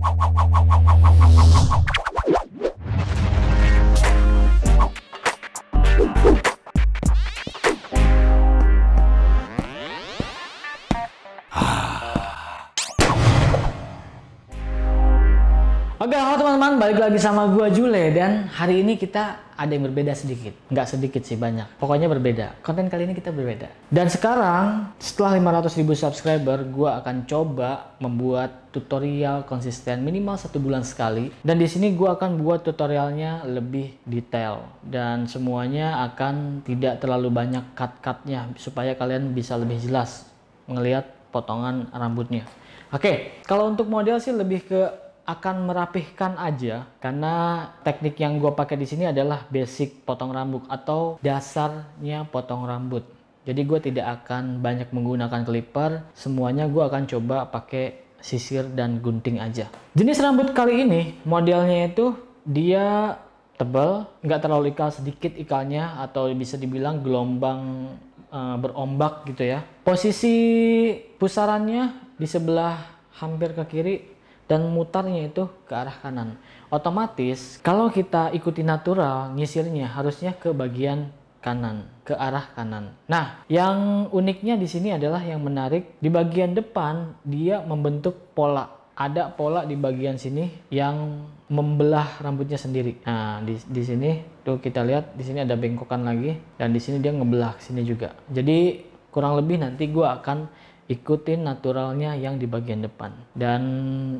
Oke, halo teman-teman, balik lagi sama gua Jule, dan hari ini kita ada yang berbeda sedikit. Nggak sedikit sih, banyak. Pokoknya berbeda. Konten kali ini kita berbeda. Dan sekarang, setelah 500.000 subscriber, gua akan coba membuat tutorial konsisten minimal 1 bulan sekali. Dan di sini gua akan buat tutorialnya lebih detail. Dan semuanya akan tidak terlalu banyak cut-cutnya, supaya kalian bisa lebih jelas ngelihat potongan rambutnya. Oke, kalau untuk model sih lebih ke akan merapihkan aja, karena teknik yang gue pakai di sini adalah basic potong rambut atau dasarnya potong rambut. Jadi gue tidak akan banyak menggunakan clipper, semuanya gue akan coba pakai sisir dan gunting aja. Jenis rambut kali ini modelnya itu dia tebal, nggak terlalu ikal, sedikit ikalnya, atau bisa dibilang gelombang berombak gitu ya. Posisi pusarannya di sebelah hampir ke kiri, dan mutarnya itu ke arah kanan. Otomatis kalau kita ikuti natural, nyisirnya harusnya ke bagian kanan, ke arah kanan. Nah, yang uniknya di sini adalah yang menarik, di bagian depan dia membentuk pola. Ada pola di bagian sini yang membelah rambutnya sendiri. Nah, di sini tuh kita lihat, di sini ada bengkokan lagi, dan di sini dia ngebelah ke sini juga. Jadi kurang lebih nanti gua akan ikutin naturalnya yang di bagian depan, dan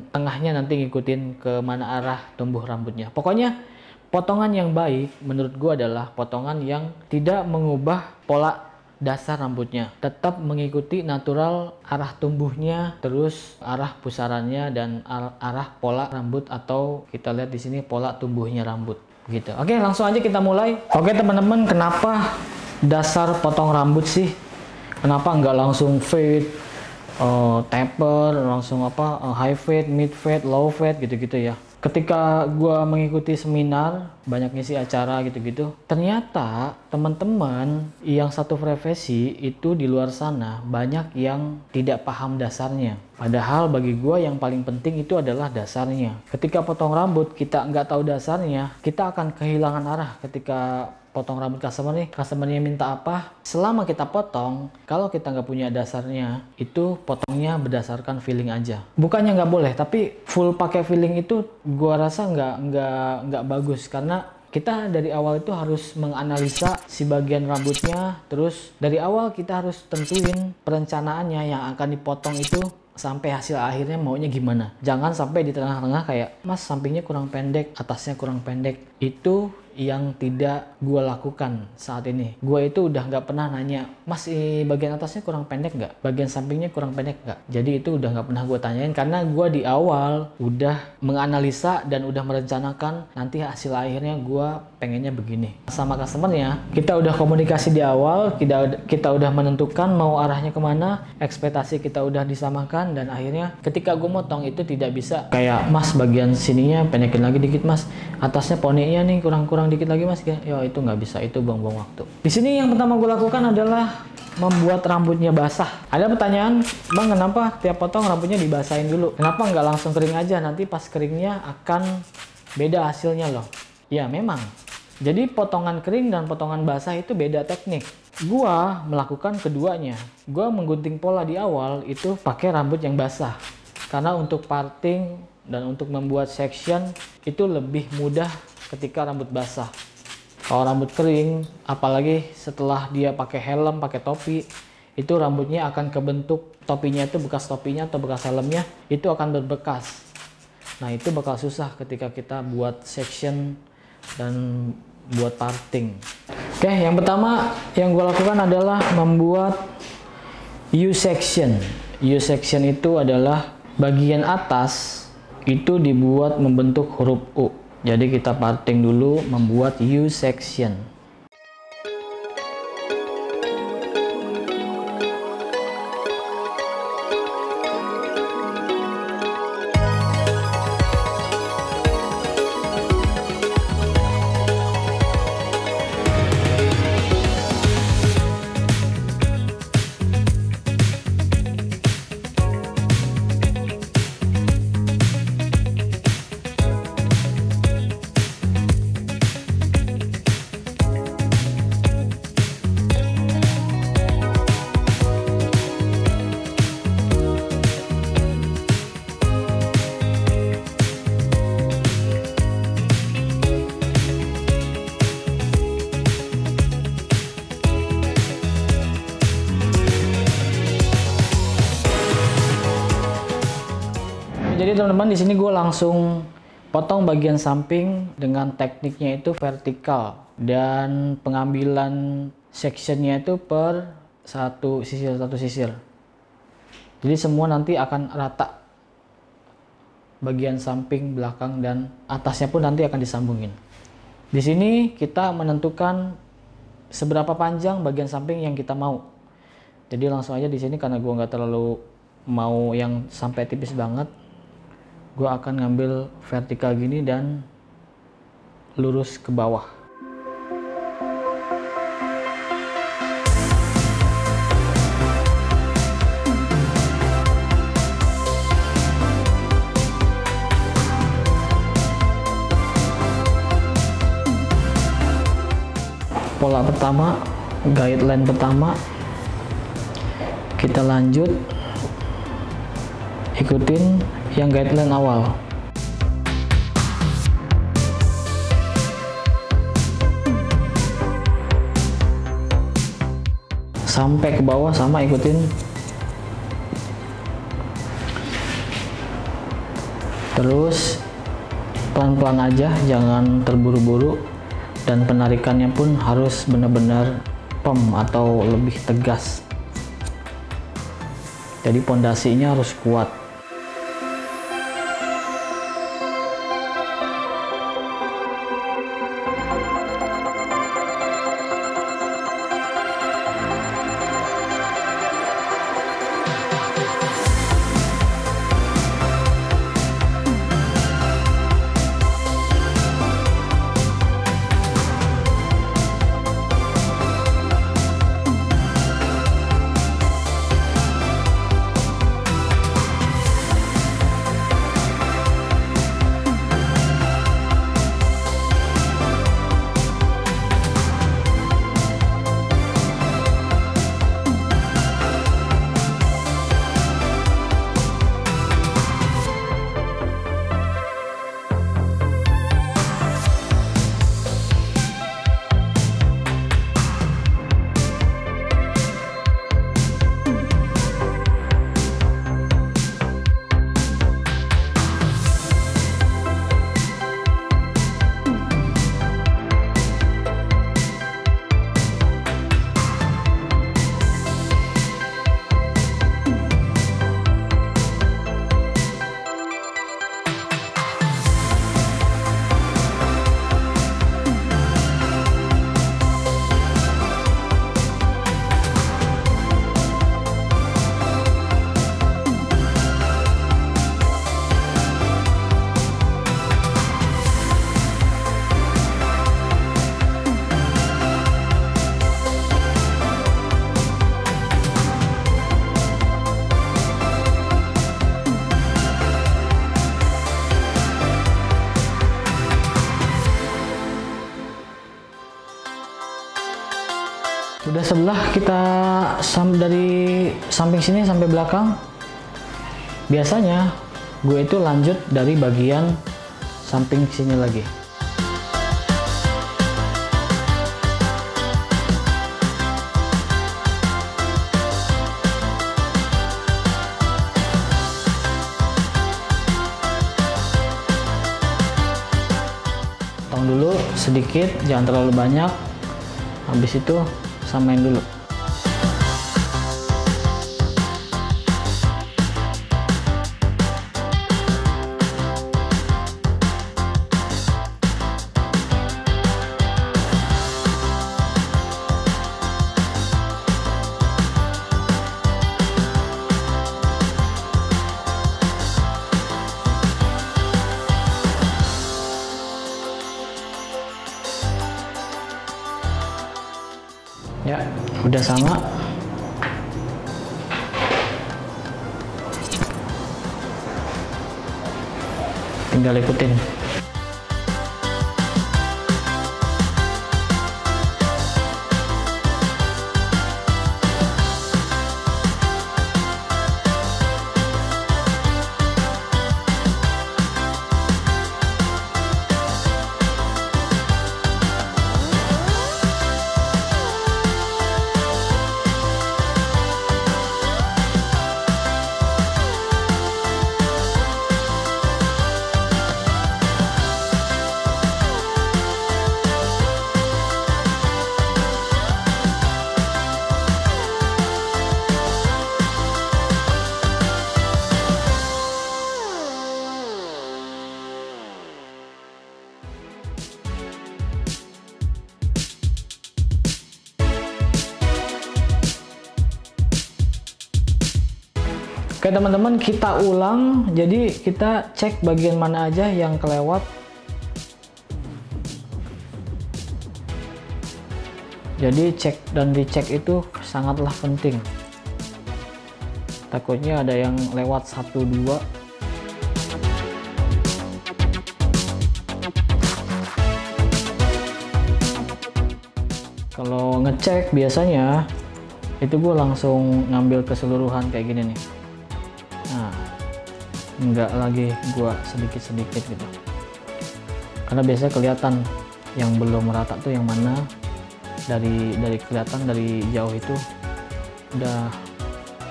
tengahnya nanti ngikutin ke mana arah tumbuh rambutnya. Pokoknya potongan yang baik menurut gua adalah potongan yang tidak mengubah pola dasar rambutnya, tetap mengikuti natural arah tumbuhnya, terus arah pusarannya, dan arah pola rambut, atau kita lihat di sini pola tumbuhnya rambut gitu. Oke, langsung aja kita mulai. Oke teman-teman, kenapa dasar potong rambut sih? Kenapa nggak langsung fade, taper, langsung high fade, mid fade, low fade gitu-gitu ya. Ketika gua mengikuti seminar, banyak ngisi acara gitu-gitu, ternyata teman-teman yang satu profesi itu di luar sana banyak yang tidak paham dasarnya. Padahal bagi gua yang paling penting itu adalah dasarnya. Ketika potong rambut kita nggak tahu dasarnya, kita akan kehilangan arah. Ketika potong rambut customernya minta apa, selama kita potong, kalau kita nggak punya dasarnya, itu potongnya berdasarkan feeling aja. Bukannya nggak boleh, tapi full pakai feeling itu gua rasa nggak bagus, karena kita dari awal itu harus menganalisa si bagian rambutnya, terus dari awal kita harus tentuin perencanaannya yang akan dipotong itu sampai hasil akhirnya maunya gimana. Jangan sampai di tengah-tengah kayak, mas sampingnya kurang pendek, atasnya kurang pendek. Itu yang tidak gue lakukan saat ini. Gue itu udah nggak pernah nanya, mas bagian atasnya kurang pendek nggak? Bagian sampingnya kurang pendek nggak? Jadi itu udah nggak pernah gue tanyain, karena gue di awal udah menganalisa dan udah merencanakan nanti hasil akhirnya gue pengennya begini. Sama customernya kita udah komunikasi di awal, kita udah menentukan mau arahnya kemana, ekspektasi kita udah disamakan, dan akhirnya ketika gue motong itu tidak bisa kayak, mas bagian sininya pendekin lagi dikit mas, atasnya poninya nih kurang dikit lagi mas, ya itu nggak bisa, itu buang-buang waktu. Di sini yang pertama gue lakukan adalah membuat rambutnya basah. Ada pertanyaan, bang kenapa tiap potong rambutnya dibasahin dulu? Kenapa nggak langsung kering aja? Nanti pas keringnya akan beda hasilnya loh. Ya memang. Jadi potongan kering dan potongan basah itu beda teknik. Gua melakukan keduanya. Gua menggunting pola di awal itu pakai rambut yang basah, karena untuk parting dan untuk membuat section itu lebih mudah ketika rambut basah. Kalau rambut kering, apalagi setelah dia pakai helm, pakai topi, itu rambutnya akan kebentuk, topinya itu bekas topinya atau bekas helmnya itu akan berbekas. Nah itu bakal susah ketika kita buat section dan buat parting. Oke, yang pertama yang gue lakukan adalah membuat U-section. U-section itu adalah bagian atas itu dibuat membentuk huruf U. Jadi kita parting dulu, membuat U-section. Jadi teman-teman, di sini gue langsung potong bagian samping dengan tekniknya itu vertikal, dan pengambilan sectionnya itu per satu sisir. Jadi semua nanti akan rata, bagian samping, belakang, dan atasnya pun nanti akan disambungin. Di sini kita menentukan seberapa panjang bagian samping yang kita mau. Jadi langsung aja di sini, karena gue nggak terlalu mau yang sampai tipis banget, gue akan ngambil vertikal gini dan lurus ke bawah. Pola pertama, guideline pertama, kita lanjut ikutin yang guideline awal. Sampai ke bawah sama ikutin. Terus pelan-pelan aja, jangan terburu-buru, dan penarikannya pun harus benar-benar firm atau lebih tegas. Jadi pondasinya harus kuat. Udah sebelah kita dari samping sini sampai belakang. Biasanya gue itu lanjut dari bagian samping sini lagi. Potong dulu sedikit, jangan terlalu banyak. Habis itu samain dulu. Ya, udah sama. Tinggal ikutin. Oke teman-teman, kita ulang. Jadi kita cek bagian mana aja yang kelewat. Jadi cek dan dicek itu sangatlah penting. Takutnya ada yang lewat 1-2. Kalau ngecek biasanya itu gue langsung ngambil keseluruhan kayak gini nih. Nah, nggak lagi gue sedikit-sedikit gitu. Karena biasanya kelihatan yang belum rata tuh yang mana. Dari kelihatan dari jauh itu udah,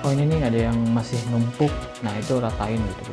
oh ini nih ada yang masih numpuk. Nah itu ratain gitu.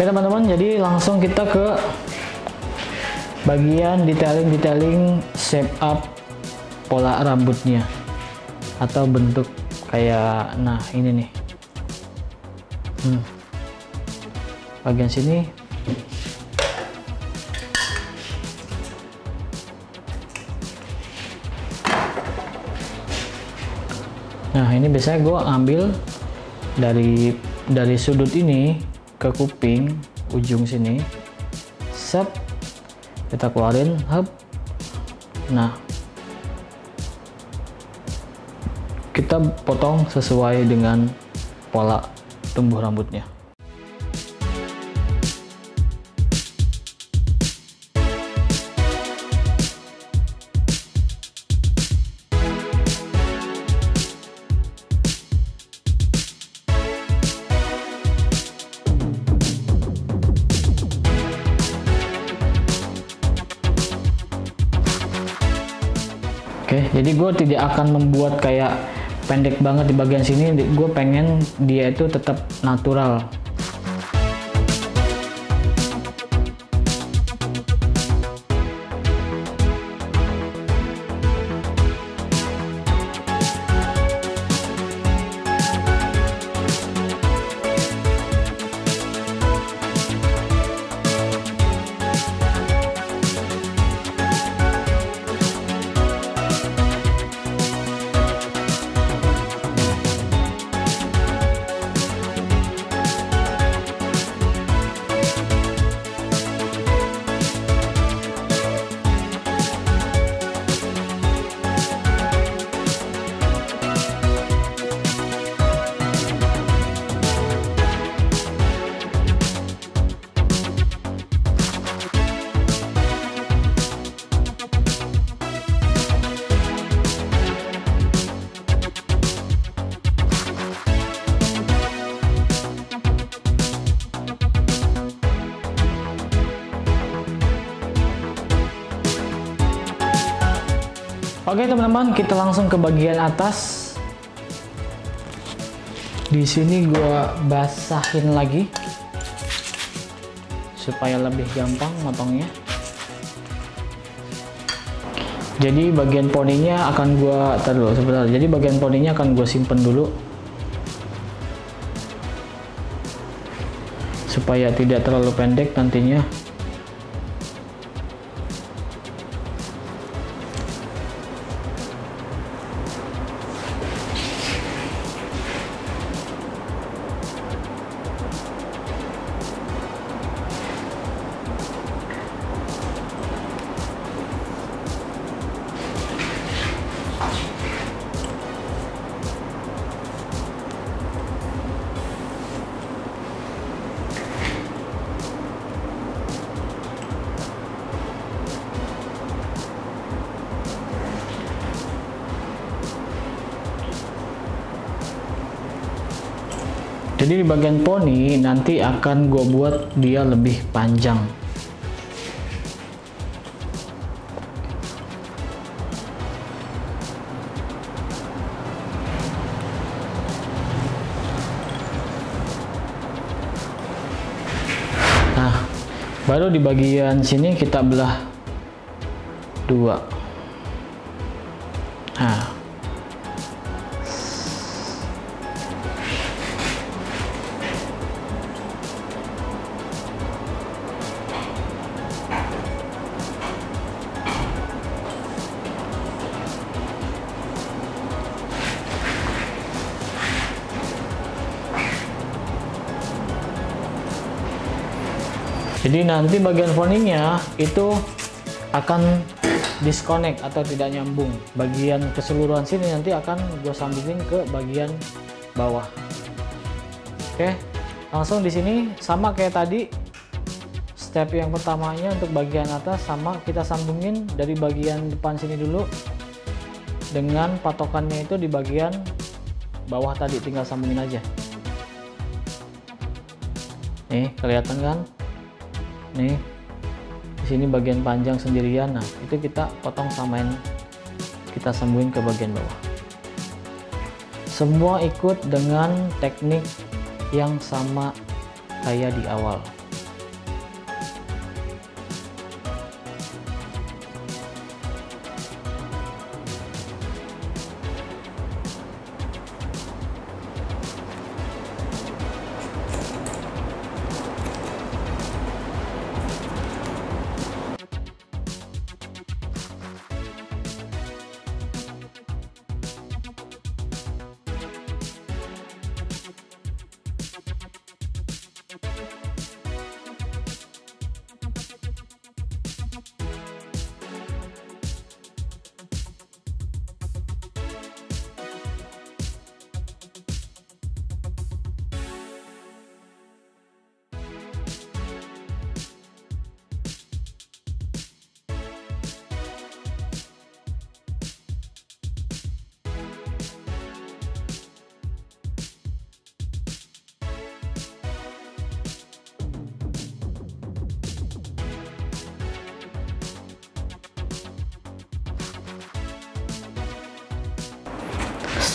Oke teman-teman, jadi langsung kita ke bagian detailing shape up pola rambutnya atau bentuk kayak, nah ini nih, bagian sini. Nah ini biasanya gue ambil dari sudut ini ke kuping ujung sini, set, kita keluarin, hub. Nah kita potong sesuai dengan pola tumbuh rambutnya. Oke, jadi gue tidak akan membuat kayak pendek banget di bagian sini. Gue pengen dia itu tetap natural. Oke teman-teman, kita langsung ke bagian atas. Di sini gua basahin lagi supaya lebih gampang motongnya. Jadi bagian poninya akan gua taruh sebentar. Jadi bagian poninya akan gua simpen dulu supaya tidak terlalu pendek nantinya. Jadi di bagian poni nanti akan gue buat dia lebih panjang. Nah, baru di bagian sini kita belah dua. Nah, jadi nanti bagian poninya itu akan disconnect atau tidak nyambung. Bagian keseluruhan sini nanti akan gue sambungin ke bagian bawah. Oke, langsung di sini sama kayak tadi. Step yang pertamanya untuk bagian atas sama kita sambungin dari bagian depan sini dulu dengan patokannya itu di bagian bawah tadi, tinggal sambungin aja. Nih, kelihatan kan? Nih, di sini bagian panjang sendirian. Nah, itu kita potong samain, kita sambungin ke bagian bawah. Semua ikut dengan teknik yang sama kayak di awal.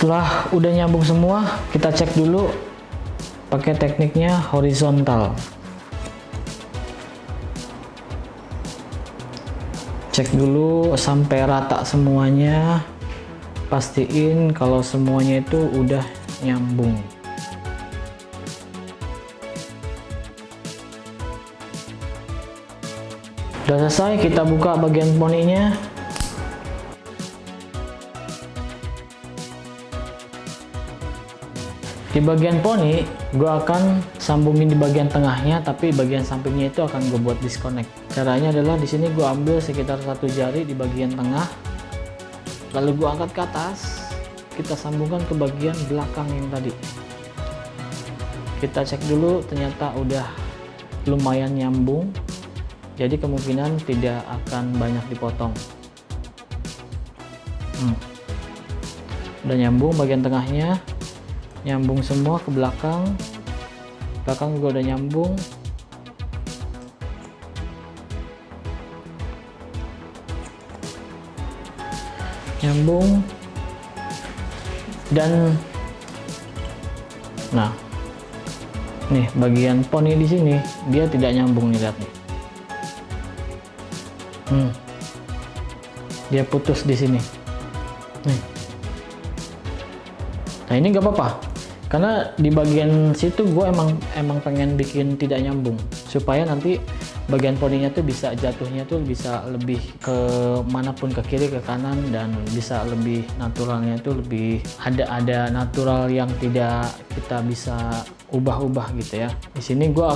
Setelah udah nyambung semua, kita cek dulu pakai tekniknya horizontal. Cek dulu sampai rata semuanya, pastiin kalau semuanya itu udah nyambung. Udah selesai, kita buka bagian poninya. Di bagian poni, gue akan sambungin di bagian tengahnya, tapi bagian sampingnya itu akan gue buat disconnect. Caranya adalah di sini gue ambil sekitar 1 jari di bagian tengah, lalu gue angkat ke atas, kita sambungkan ke bagian belakang yang tadi. Kita cek dulu, ternyata udah lumayan nyambung, jadi kemungkinan tidak akan banyak dipotong. Udah nyambung bagian tengahnya. Nyambung semua ke belakang juga udah nyambung. Dan nah, nih bagian poni di sini dia tidak nyambung nih, lihat nih. Dia putus di sini. Nih. Nah, ini nggak apa-apa, karena di bagian situ gue emang pengen bikin tidak nyambung supaya nanti bagian poninya tuh bisa jatuhnya tuh bisa lebih ke manapun, ke kiri ke kanan, dan bisa lebih naturalnya tuh lebih ada natural yang tidak kita bisa ubah-ubah gitu ya. Di sini gue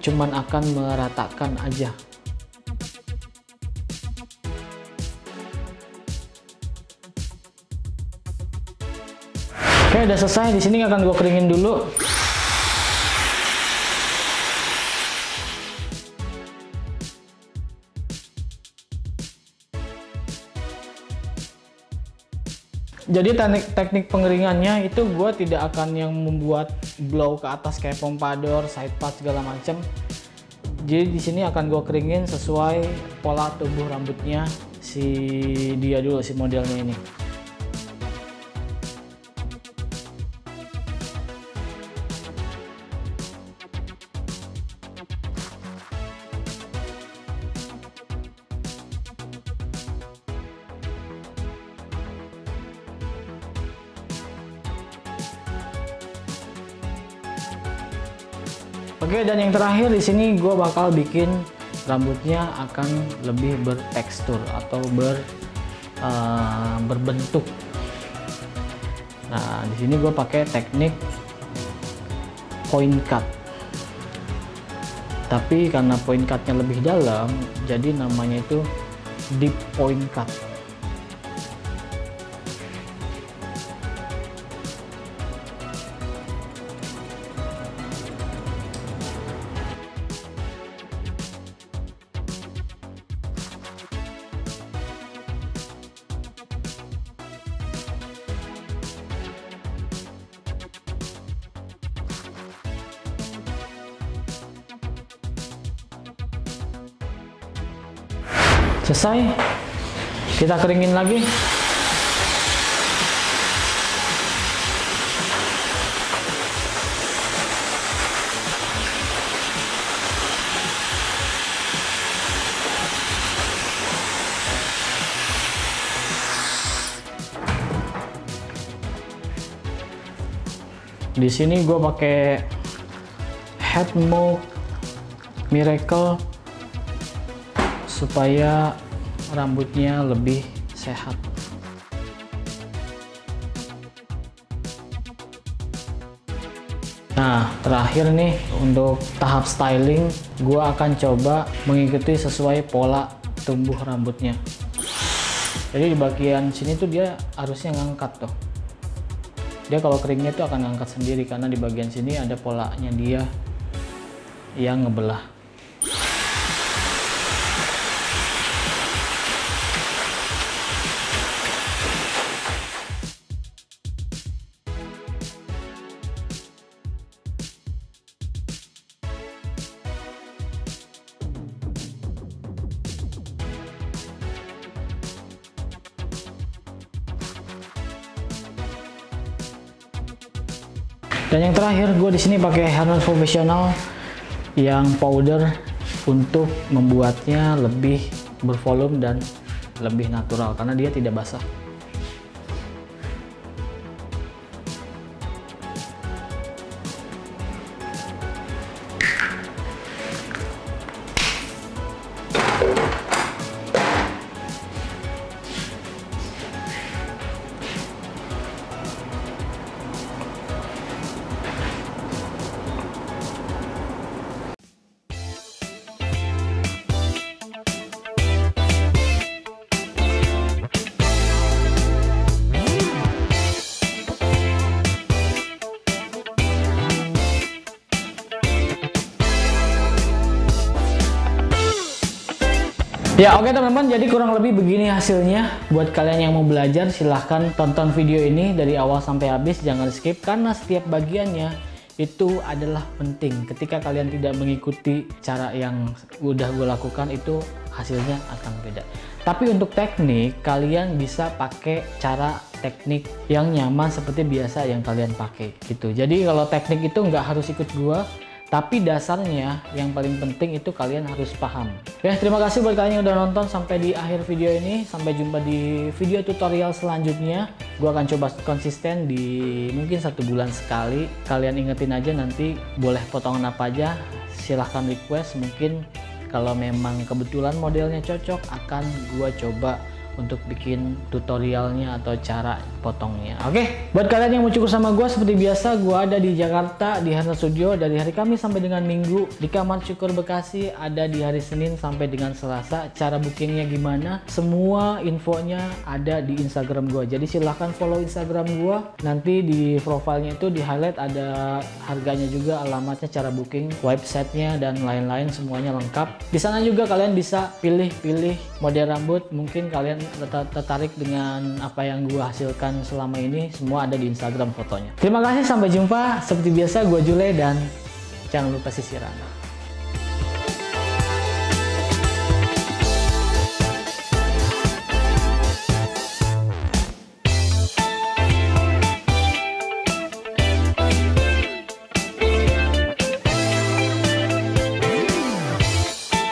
cuman akan meratakan aja. Oke, udah selesai. Di sini akan gue keringin dulu. Jadi teknik pengeringannya itu gue tidak akan yang membuat blow ke atas kayak pompador, side part segala macam. Jadi di sini akan gue keringin sesuai pola tumbuh rambutnya si dia dulu, si modelnya ini. Oke, dan yang terakhir di sini gue bakal bikin rambutnya akan lebih bertekstur atau berbentuk. Nah, di sini gue pakai teknik point cut. Tapi karena point cutnya lebih dalam, jadi namanya itu deep point cut. Selesai, kita keringin lagi. Di sini gue pakai Head Mold Miracle supaya rambutnya lebih sehat. Nah, terakhir nih untuk tahap styling, gua akan coba mengikuti sesuai pola tumbuh rambutnya. Jadi di bagian sini tuh dia harusnya ngangkat tuh. Dia kalau keringnya tuh akan ngangkat sendiri karena di bagian sini ada polanya dia yang ngebelah. Dan yang terakhir, gue di sini pakai hairnet profesional yang powder untuk membuatnya lebih bervolume dan lebih natural karena dia tidak basah. Ya oke teman-teman, jadi kurang lebih begini hasilnya. Buat kalian yang mau belajar, silahkan tonton video ini dari awal sampai habis, jangan skip karena setiap bagiannya itu adalah penting. Ketika kalian tidak mengikuti cara yang udah gue lakukan, itu hasilnya akan beda. Tapi untuk teknik, kalian bisa pakai cara teknik yang nyaman seperti biasa yang kalian pakai gitu. Jadi kalau teknik itu nggak harus ikut gua, tapi dasarnya yang paling penting itu kalian harus paham. Oke, terima kasih buat kalian yang udah nonton sampai di akhir video ini. Sampai jumpa di video tutorial selanjutnya. Gua akan coba konsisten di mungkin 1 bulan sekali. Kalian ingetin aja nanti boleh potongan apa aja, silahkan request. Mungkin kalau memang kebetulan modelnya cocok, akan gua coba untuk bikin tutorialnya atau cara potongnya. Oke, buat kalian yang mau cukur sama gue, seperti biasa gue ada di Jakarta di Hairnet Studio dari hari Kamis sampai dengan Minggu. Di Kamar Cukur Bekasi ada di hari Senin sampai dengan Selasa. Cara bookingnya gimana? Semua infonya ada di Instagram gue. Jadi silahkan follow Instagram gue. Nanti di profilnya itu di highlight ada harganya juga, alamatnya, cara booking, websitenya dan lain-lain, semuanya lengkap. Di sana juga kalian bisa pilih-pilih model rambut. Mungkin kalian tertarik dengan apa yang gue hasilkan lakukan selama ini semua ada di Instagram fotonya. Terima kasih, sampai jumpa. Seperti biasa, gue Jule dan jangan lupa sisiran.